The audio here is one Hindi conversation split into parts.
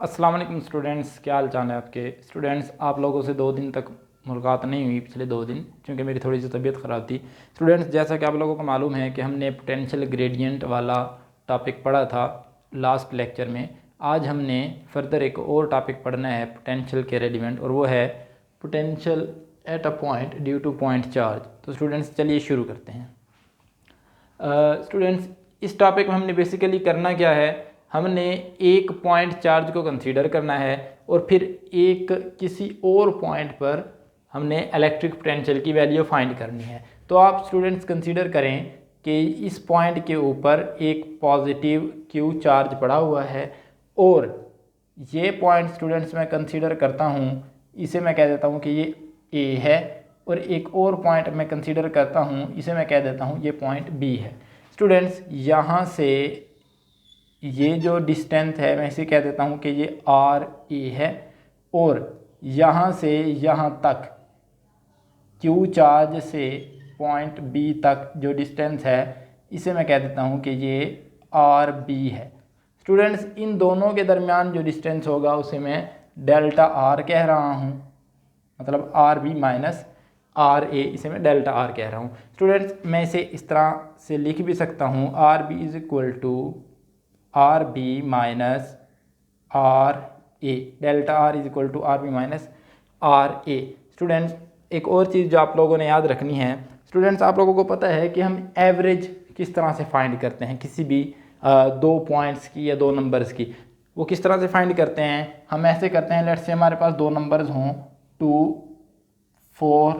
अस्सलाम वालेकुम स्टूडेंट्स, क्या हाल चाल है आपके। स्टूडेंट्स, आप लोगों से 2 दिन तक मुलाकात नहीं हुई, पिछले 2 दिन, क्योंकि मेरी थोड़ी सी तबीयत ख़राब थी। स्टूडेंट्स, जैसा कि आप लोगों को मालूम है कि हमने पोटेंशियल ग्रेडियंट वाला टॉपिक पढ़ा था लास्ट लेक्चर में। आज हमने फर्दर एक और टॉपिक पढ़ना है पोटेंशियल के रेलिवेंट, और वो है potential at a point due two point charge. तो स्टूडेंट्स, चलिए शुरू करते हैं। स्टूडेंट्स, इस टॉपिक में हमने बेसिकली करना क्या है, हमने एक पॉइंट चार्ज को कंसीडर करना है और फिर एक किसी और पॉइंट पर हमने इलेक्ट्रिक पोटेंशियल की वैल्यू फाइंड करनी है। तो आप स्टूडेंट्स कंसीडर करें कि इस पॉइंट के ऊपर एक पॉजिटिव क्यू चार्ज पड़ा हुआ है और ये पॉइंट स्टूडेंट्स मैं कंसीडर करता हूँ, इसे मैं कह देता हूँ कि ये ए है, और एक और पॉइंट मैं कंसीडर करता हूँ, इसे मैं कह देता हूँ ये पॉइंट बी है। स्टूडेंट्स, यहाँ से ये जो डिस्टेंस है मैं इसे कह देता हूँ कि ये आर ए है, और यहाँ से यहाँ तक क्यू चार्ज से पॉइंट बी तक जो डिस्टेंस है इसे मैं कह देता हूँ कि ये आर बी है। स्टूडेंट्स, इन दोनों के दरमियान जो डिस्टेंस होगा उसे मैं डेल्टा आर कह रहा हूँ, मतलब आर बी माइनस आर ए, इसे मैं डेल्टा आर कह रहा हूँ। स्टूडेंट्स, मैं इसे इस तरह से लिख भी सकता हूँ, R B is equal to R B minus R A, delta R is equal to R B minus R A. Students, एक और चीज़ जो आप लोगों ने याद रखनी है, स्टूडेंट्स आप लोगों को पता है कि हम एवरेज किस तरह से फाइंड करते हैं किसी भी 2 पॉइंट्स की या 2 नंबर्स की। वो किस तरह से फाइंड करते हैं, हम ऐसे करते हैं, लेट्स से हमारे पास 2 नंबर्स हों 2 4,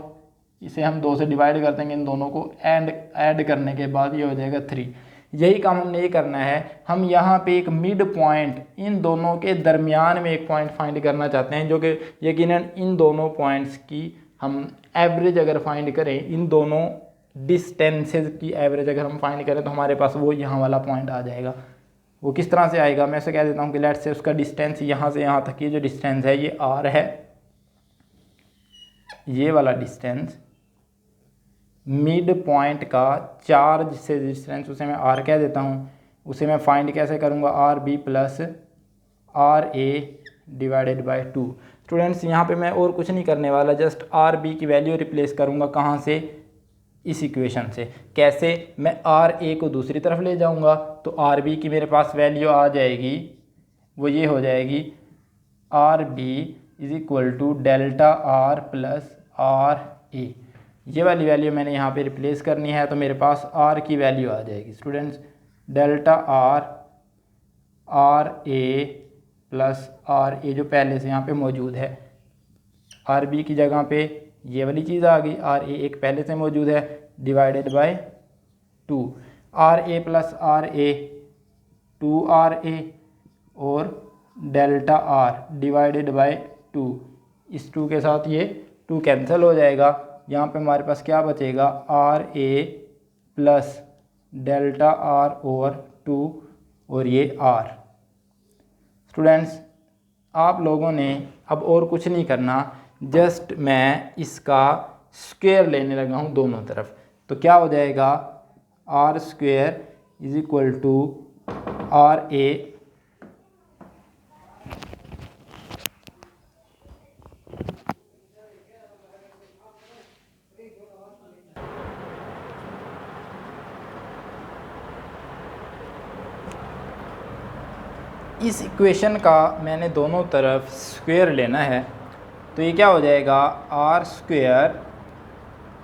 इसे हम 2 से डिवाइड कर देंगे, इन दोनों को ऐड करने के बाद ये हो जाएगा 3। यही काम हमने ये करना है, हम यहाँ पे एक मिड पॉइंट इन दोनों के दरमियान में एक पॉइंट फाइंड करना चाहते हैं, जो कि यकीनन इन दोनों पॉइंट्स की हम एवरेज अगर फाइंड करें, इन दोनों डिस्टेंसेज की एवरेज अगर हम फाइंड करें तो हमारे पास वो यहाँ वाला पॉइंट आ जाएगा। वो किस तरह से आएगा, मैं ऐसे कह देता हूँ कि लेट्स से उसका डिस्टेंस यहाँ से यहाँ तक की जो डिस्टेंस है ये आर है, ये वाला डिस्टेंस मिड पॉइंट का चार्ज से डिस्टेंस उसे मैं आर कह देता हूँ। उसे मैं फाइंड कैसे करूँगा, R B plus R A divided by 2। Students, यहाँ पे मैं और कुछ नहीं करने वाला, जस्ट आर बी की वैल्यू रिप्लेस करूँगा, कहाँ से, इस इक्वेशन से। कैसे, मैं आर ए को दूसरी तरफ ले जाऊँगा तो आर बी की मेरे पास वैल्यू आ जाएगी, वो ये हो जाएगी R B is equal to delta R plus R A. ये वाली वैल्यू मैंने यहाँ पे रिप्लेस करनी है, तो मेरे पास आर की वैल्यू आ जाएगी students delta R A plus R A, जो पहले से यहाँ पे मौजूद है। आर बी की जगह पे ये वाली चीज़ आ गई, आर ए एक पहले से मौजूद है, divided by 2। R A plus R A 2 R A, और डेल्टा आर डिवाइडेड बाय 2, इस 2 के साथ ये 2 कैंसिल हो जाएगा। यहाँ पे हमारे पास क्या बचेगा, R A plus delta R over 2 और ये आर। स्टूडेंट्स, आप लोगों ने अब और कुछ नहीं करना, जस्ट मैं इसका स्क्वायर लेने लगा हूँ दोनों तरफ। तो क्या हो जाएगा, R square is equal to R A इस इक्वेशन का मैंने दोनों तरफ स्क्वायर लेना है, तो ये क्या हो जाएगा, R square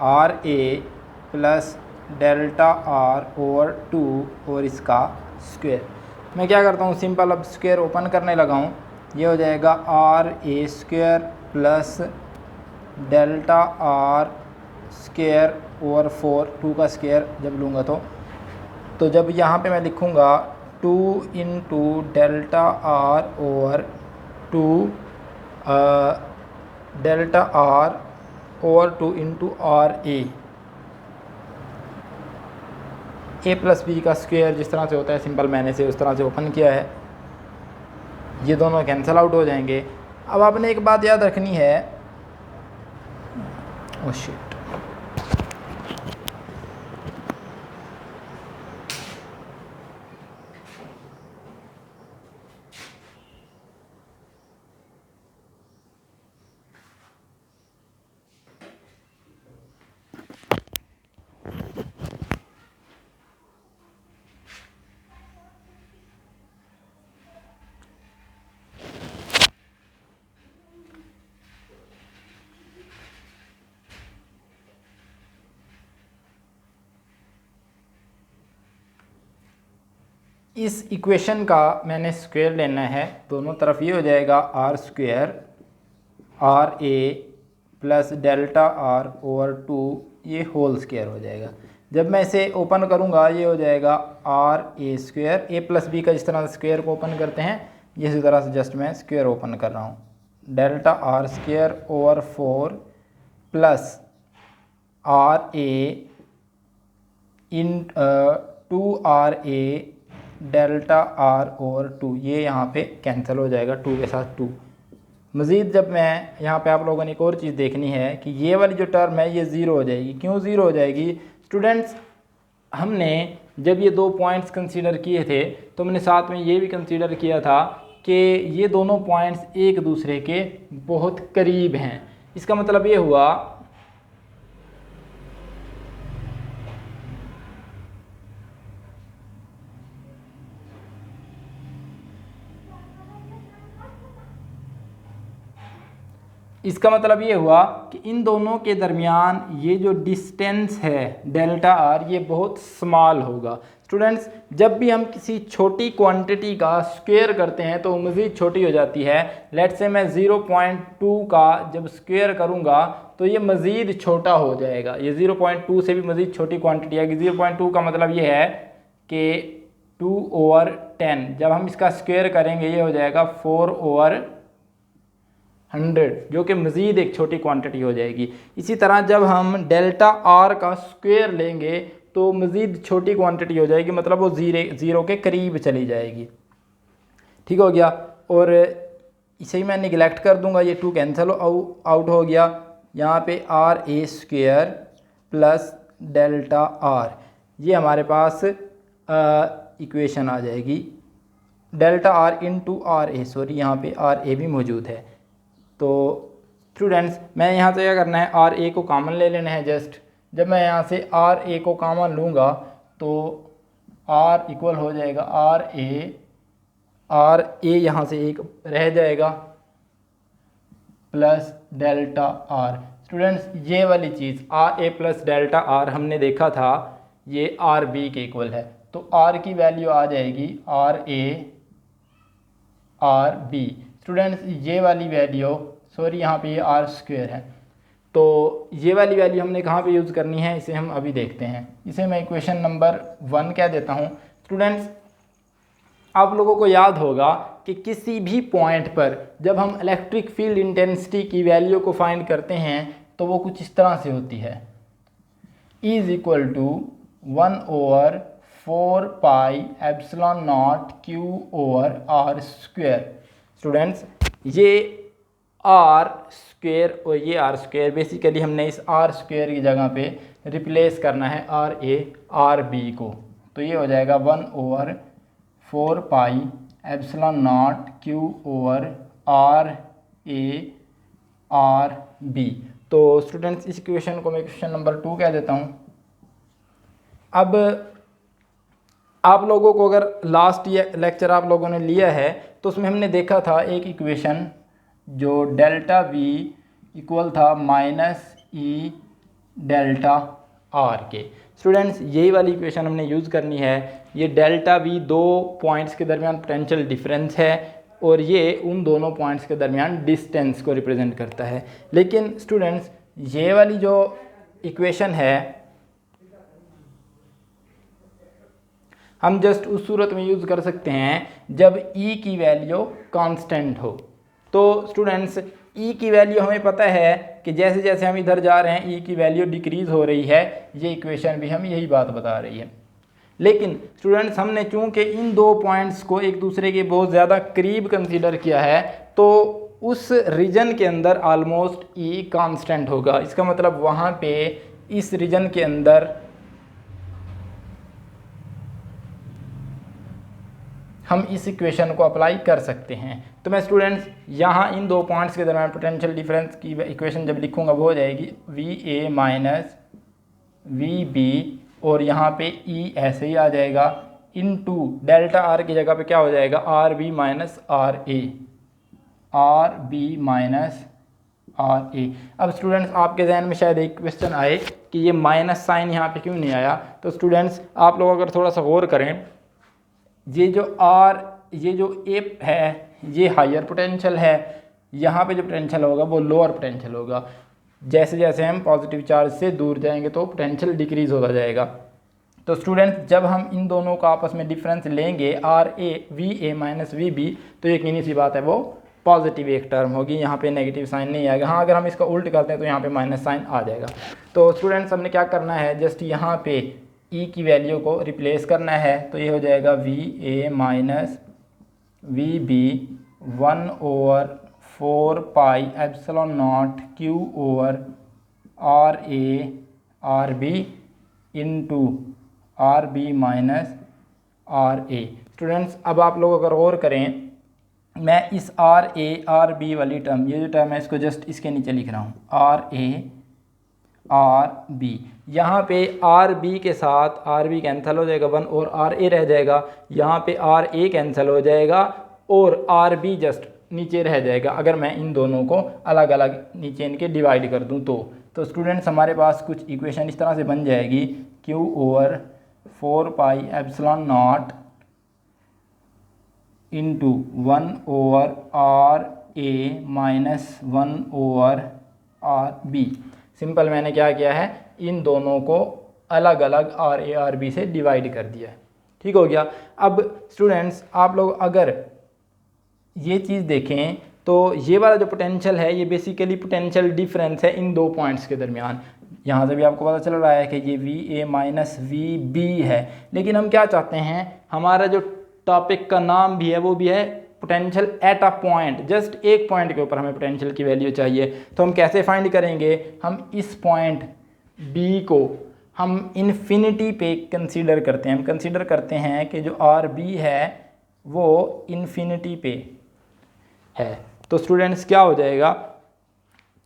R A plus delta R over 2 और इसका स्क्वायर। मैं क्या करता हूँ, सिंपल अब स्क्वायर ओपन करने लगा हूँ, ये हो जाएगा R A square plus delta R square over 4, 2 का स्क्वायर जब लूँगा तो जब यहाँ पे मैं लिखूँगा 2 into delta R over 2 delta R over 2 into R A plus B का स्क्वायर जिस तरह से होता है, सिंपल मैंने से उस तरह से ओपन किया है, ये दोनों कैंसिल आउट हो जाएंगे। अब आपने एक बात याद रखनी है, ओह शिट, इस इक्वेशन का मैंने स्क्वायर लेना है, दोनों तरफ ये हो जाएगा R square R A plus delta R over 2 ये होल स्क्वायर हो जाएगा। जब मैं इसे ओपन करूँगा ये हो जाएगा R A square, A plus B का जिस तरह से स्क्वायर को ओपन करते हैं इसी तरह से जस्ट मैं स्क्वायर ओपन कर रहा हूँ, delta R square over 4 plus R A in 2RA delta R over 2, ये यहाँ पे कैंसिल हो जाएगा 2 के साथ 2। मज़ीद जब मैं यहाँ पे आप लोगों ने एक और चीज़ देखनी है कि ये वाली जो टर्म है ये ज़ीरो हो जाएगी। क्यों ज़ीरो हो जाएगी स्टूडेंट्स? हमने जब ये 2 पॉइंट्स कंसीडर किए थे तो हमने साथ में ये भी कंसीडर किया था कि ये दोनों पॉइंट्स एक दूसरे के बहुत करीब हैं। इसका मतलब ये हुआ कि इन दोनों के दरमियान ये जो डिस्टेंस है डेल्टा आर ये बहुत स्मॉल होगा। स्टूडेंट्स जब भी हम किसी छोटी क्वांटिटी का स्क्वायर करते हैं तो मज़ीद छोटी हो जाती है। लेट्स से मैं 0.2 का जब स्क्वायर करूँगा तो ये मज़ीद छोटा हो जाएगा, ये 0.2 से भी मज़ीद छोटी क्वांटिटी आएगी। 0.2 का मतलब ये है कि 2/10, जब हम इसका स्क्वायर करेंगे ये हो जाएगा 4/100, जो कि मज़ीद एक छोटी क्वांटिटी हो जाएगी। इसी तरह जब हम डेल्टा आर का स्क्वायर लेंगे तो मज़ीद छोटी क्वांटिटी हो जाएगी, मतलब वो ज़ीरो के करीब चली जाएगी। ठीक हो गया। और इसे ही मैं निगलेक्ट कर दूंगा, ये 2 कैंसिल आउट हो गया। यहाँ पे R A square plus delta R, ये हमारे पास इक्वेशन आ जाएगी। Delta R into R A, sorry यहाँ पे आर ए भी मौजूद है। तो स्टूडेंट्स मैं यहाँ से क्या करना है, आर ए को कॉमन ले लेना है। जस्ट जब मैं यहाँ से आर ए को कॉमन लूँगा तो आर इक्वल हो जाएगा आर ए यहाँ से एक रह जाएगा प्लस डेल्टा आर। स्टूडेंट्स ये वाली चीज़ R A plus delta R हमने देखा था ये आर बी के इक्वल है, तो आर की वैल्यू आ जाएगी R A R B. Students ये वाली वैल्यू, सॉरी यहाँ पे ये आर स्क्वायर है, तो ये वाली वैल्यू हमने कहाँ पे यूज़ करनी है इसे हम अभी देखते हैं। इसे मैं इक्वेशन नंबर 1 कह देता हूँ। स्टूडेंट्स आप लोगों को याद होगा कि किसी भी पॉइंट पर जब हम इलेक्ट्रिक फील्ड इंटेंसिटी की वैल्यू को फाइंड करते हैं तो वो कुछ इस तरह से होती है, is equal to 1/4 pi epsilon not Q over R square. Students ये आर स्क्वायर और ये आर स्क्वायर, बेसिकली हमने इस आर स्क्वायर की जगह पे रिप्लेस करना है आर ए आर बी को, तो ये हो जाएगा 1/4 pi epsilon not Q over R A R B. तो स्टूडेंट्स इस इक्वेशन को मैं इक्वेशन नंबर 2 कह देता हूँ। अब आप लोगों को अगर लास्ट लेक्चर आप लोगों ने लिया है तो उसमें हमने देखा था एक इक्वेशन जो डेल्टा वी इक्वल था -E डेल्टा आर के। स्टूडेंट्स यही वाली इक्वेशन हमने यूज़ करनी है। ये डेल्टा वी 2 पॉइंट्स के दरमियान पोटेंशियल डिफरेंस है और ये उन दोनों पॉइंट्स के दरमियान डिस्टेंस को रिप्रेजेंट करता है। लेकिन स्टूडेंट्स ये वाली जो इक्वेशन है हम जस्ट उस सूरत में यूज़ कर सकते हैं जब E की वैल्यू कांस्टेंट हो। तो स्टूडेंट्स E की वैल्यू हमें पता है कि जैसे जैसे हम इधर जा रहे हैं E की वैल्यू डिक्रीज़ हो रही है, ये इक्वेशन भी हम यही बात बता रही है। लेकिन स्टूडेंट्स हमने चूँकि इन 2 पॉइंट्स को एक दूसरे के बहुत ज़्यादा करीब कंसीडर किया है तो उस रीजन के अंदर आलमोस्ट E कांस्टेंट होगा। इसका मतलब वहाँ पे इस रीजन के अंदर हम इस इक्वेशन को अप्लाई कर सकते हैं। तो मैं स्टूडेंट्स यहाँ इन 2 पॉइंट्स के दरमियान पोटेंशियल डिफरेंस की इक्वेशन जब लिखूँगा वो हो जाएगी VA माइनस VB और यहाँ पे E ऐसे ही आ जाएगा इनटू डेल्टा आर की जगह पे क्या हो जाएगा RB minus RA, RB minus RA। अब स्टूडेंट्स आपके जहन में शायद एक क्वेश्चन आए कि ये माइनस साइन यहाँ पे क्यों नहीं आया। तो स्टूडेंट्स आप लोग अगर थोड़ा सा गौर करें, ये जो ए है ये हायर पोटेंशियल है, यहाँ पे जो पोटेंशियल होगा वो लोअर पोटेंशियल होगा। जैसे जैसे हम पॉजिटिव चार्ज से दूर जाएंगे तो पोटेंशियल डिक्रीज होता जाएगा। तो स्टूडेंट्स जब हम इन दोनों का आपस में डिफरेंस लेंगे V A minus V B, तो यकीनी सी बात है वो पॉजिटिव एक टर्म होगी, यहाँ पे नेगेटिव साइन नहीं आएगा। हाँ, अगर हम इसका उल्ट करते हैं तो यहाँ पे माइनस साइन आ जाएगा। तो स्टूडेंट्स हमने क्या करना है, जस्ट यहाँ पे ई की वैल्यू को रिप्लेस करना है। तो ये हो जाएगा V A minus V B 1/4 pi epsilon not Q over R A R B into R B minus R A. Students अब आप लोग अगर गौर करें, मैं इस आर ए आर बी वाली टर्म, ये जो टर्म है इसको जस्ट इसके नीचे लिख रहा हूँ, आर ए आर बी। यहाँ पे आर बी के साथ आर बी कैंसिल हो जाएगा 1 और आर ए रह जाएगा। यहाँ पे आर ए कैंसिल हो जाएगा और आर बी जस्ट नीचे रह जाएगा। अगर मैं इन दोनों को अलग अलग नीचे इनके डिवाइड कर दूँ तो स्टूडेंट्स हमारे पास कुछ इक्वेशन इस तरह से बन जाएगी, Q over 4 pi epsilon not into 1 over R A minus 1 over R B. Simple मैंने क्या किया है, इन दोनों को अलग अलग आर ए आर बी से डिवाइड कर दिया है। ठीक हो गया। अब स्टूडेंट्स आप लोग अगर ये चीज़ देखें तो ये वाला जो पोटेंशियल है ये बेसिकली पोटेंशियल डिफरेंस है इन दो पॉइंट्स के दरमियान। यहाँ से भी आपको पता चल रहा है कि ये V A minus V B है, लेकिन हम क्या चाहते हैं, हमारा जो टॉपिक का नाम भी है वो भी है potential at a point. Just एक पॉइंट के ऊपर हमें पोटेंशियल की वैल्यू चाहिए। तो हम कैसे फाइंड करेंगे, हम इस पॉइंट बी को हम इन्फिनिटी पे कंसीडर करते हैं। हम कंसीडर करते हैं कि जो आर बी है वो इन्फिनिटी पे है। तो स्टूडेंट्स क्या हो जाएगा,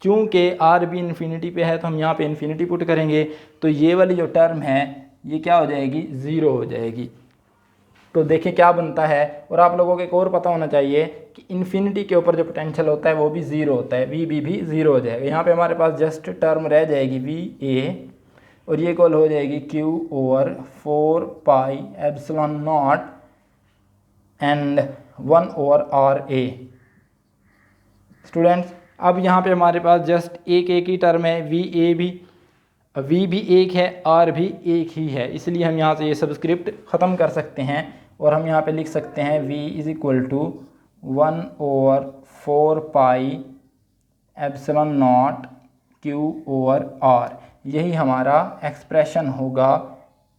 चूँकि आर बी इन्फिनिटी पे है तो हम यहाँ पे इन्फिनिटी पुट करेंगे, तो ये वाली जो टर्म है ये क्या हो जाएगी, ज़ीरो हो जाएगी। तो देखिए क्या बनता है। और आप लोगों को एक और पता होना चाहिए कि इन्फिनिटी के ऊपर जो पोटेंशियल होता है वो भी ज़ीरो होता है, वी बी भी ज़ीरो हो जाएगा। यहाँ पे हमारे पास जस्ट टर्म रह जाएगी वी ए और ये इक्वल हो जाएगी Q over 4 pi epsilon not and 1 over R A. Students अब यहाँ पे हमारे पास जस्ट एक ही टर्म है, वी भी एक है, आर भी एक ही है, इसलिए हम यहाँ से ये सबस्क्रिप्ट ख़त्म कर सकते हैं और हम यहाँ पे लिख सकते हैं v is equal to 1/4 pi epsilon not Q over R. यही हमारा एक्सप्रेशन होगा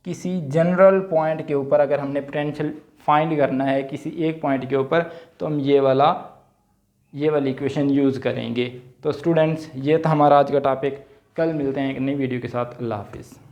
किसी जनरल पॉइंट के ऊपर। अगर हमने पोटेंशियल फाइंड करना है किसी एक पॉइंट के ऊपर तो हम ये वाली इक्वेशन यूज़ करेंगे। तो स्टूडेंट्स ये था हमारा आज का टॉपिक। कल मिलते हैं एक नई वीडियो के साथ। अल्लाह हाफिज़।